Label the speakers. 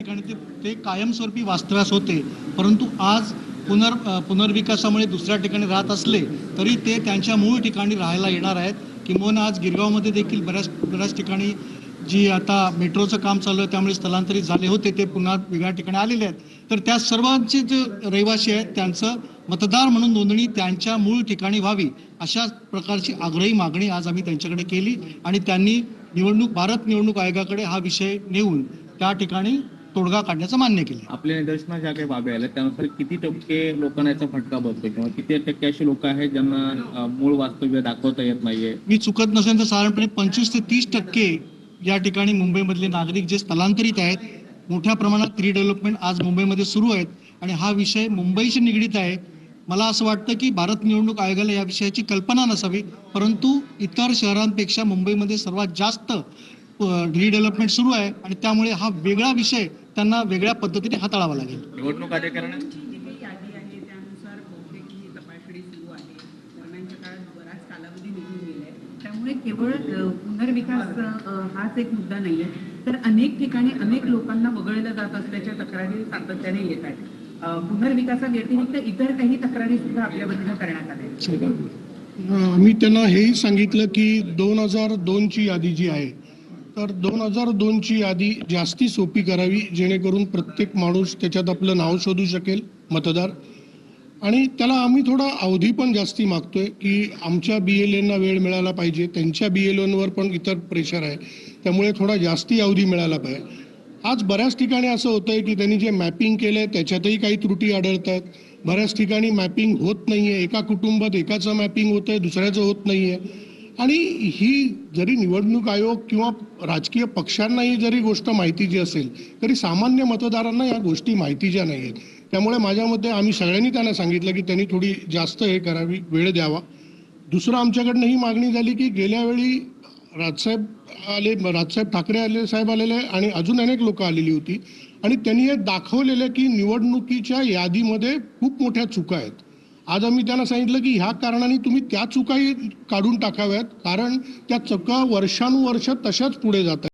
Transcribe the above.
Speaker 1: ठिकाणी ते कायमस्वरूपी वास्तव्यास होते, परंतु आज पुनर्विकासामुळे दुसऱ्या ठिकाणी राहत असले तरी ते त्यांच्या मूळ ठिकाणी राहायला येणार आहेत. किंबहुना आज गिरगावमध्ये देखील बऱ्याच ठिकाणी जी आता मेट्रोचं काम चालू आहे त्यामुळे स्थलांतरित झाले होते ते पुन्हा वेगळ्या ठिकाणी आलेले आहेत. तर त्या सर्वांचे जे रहिवासी आहेत त्यांचं मतदार म्हणून नोंदणी त्यांच्या मूळ ठिकाणी व्हावी अशा प्रकारची आग्रही मागणी आज आम्ही त्यांच्याकडे केली आणि त्यांनी भारत निवडणूक आयोगाकडे हा विषय नेऊन त्या ठिकाणी तोडगा काढण्याचं मान्य केलं.
Speaker 2: आपल्या निदर्शनात ज्या काही बाबी आल्या त्यानुसार किती टक्के लोकांना याचा फटका बसतो किंवा किती टक्के अशी लोक आहेत ज्यांना मूळ वास्तव्य दाखवता येत नाहीये?
Speaker 1: मी चुकत नसेल तर साधारणपणे 25 ते 30% या ठिकाणी मुंबईमधले नागरिक जे स्थलांतरित आहेत, मोठ्या प्रमाणात रिडेव्हलपमेंट आज मुंबईमध्ये सुरू आहेत आणि हा विषय मुंबईशी निगडीत आहे. मला असं वाटतं की भारत निवडणूक आयोगाला या विषयाची कल्पना नसावी, परंतु इतर शहरांपेक्षा मुंबईमध्ये सर्वात जास्त रिडेव्हलपमेंट सुरू आहे आणि त्यामुळे हा वेगळा विषय त्यांना वेगळ्या पद्धतीने हाताळावा लागेल.
Speaker 2: निवडणूक अधिकाऱ्यांना
Speaker 3: यादी आहे त्यानुसार बहुतेक ही तपासणी सुरू आहे. दरम्यानच्या काळात बराच कालावधी निघून गेलाय, त्यामुळे केवळ पुनर्विकास हाच एक मुद्दा नाहीये, तर अनेक ठिकाणी अनेक लोकांना वगळलं जात असल्याच्या तक्रारी सातत्याने येत आहेत. पुनर्विकासा व्यतिरिक्त इतर काही तक्रारी सुद्धा आपल्या वतीनं करण्यात आल्या.
Speaker 4: मी त्यांना हेही सांगितलं की 2002ची यादी जी आहे तर 2002ची यादी जास्ती सोपी करावी जेणेकरून प्रत्येक माणूस त्याच्यात आपलं नाव शोधू शकेल मतदार. आणि त्याला आम्ही थोडा अवधी पण जास्ती मागतोय की आमच्या BLAंना वेळ मिळाला पाहिजे, त्यांच्या BLAंवर पण इतर प्रेशर आहे, त्यामुळे थोडा जास्ती अवधी मिळाला पाहिजे. आज बऱ्याच ठिकाणी असं होतंय की त्यांनी जे मॅपिंग केलंय त्याच्यातही काही त्रुटी आढळतात. बऱ्याच ठिकाणी मॅपिंग होत नाहीये, एका कुटुंबात एकाचं मॅपिंग होतंय दुसऱ्याचं होत नाहीये. आणि ही जरी निवडणूक आयोग किंवा राजकीय पक्षांनाही जरी गोष्ट माहितीची असेल तरी सामान्य मतदारांना या गोष्टी माहितीच्या नाही आहेत. त्यामुळे माझ्या मते आम्ही सगळ्यांनी त्यांना सांगितलं की त्यांनी थोडी जास्त हे करावी, वेळ द्यावा. दुसरं आमच्याकडनं ही मागणी झाली की गेल्या वेळी राजसाहेब ठाकरे साहेब आलेले आणि अजून अनेक लोक आलेली होती आणि त्यांनी हे दाखवलेलं की निवडणुकीच्या यादीमध्ये खूप मोठ्या चुका आहेत. आज आम्ही त्यांना सांगितलं की ह्या कारणाने तुम्ही त्या चुकाही काढून टाकाव्यात, कारण त्या चुका वर्षानुवर्ष तशाच पुढे जात आहेत.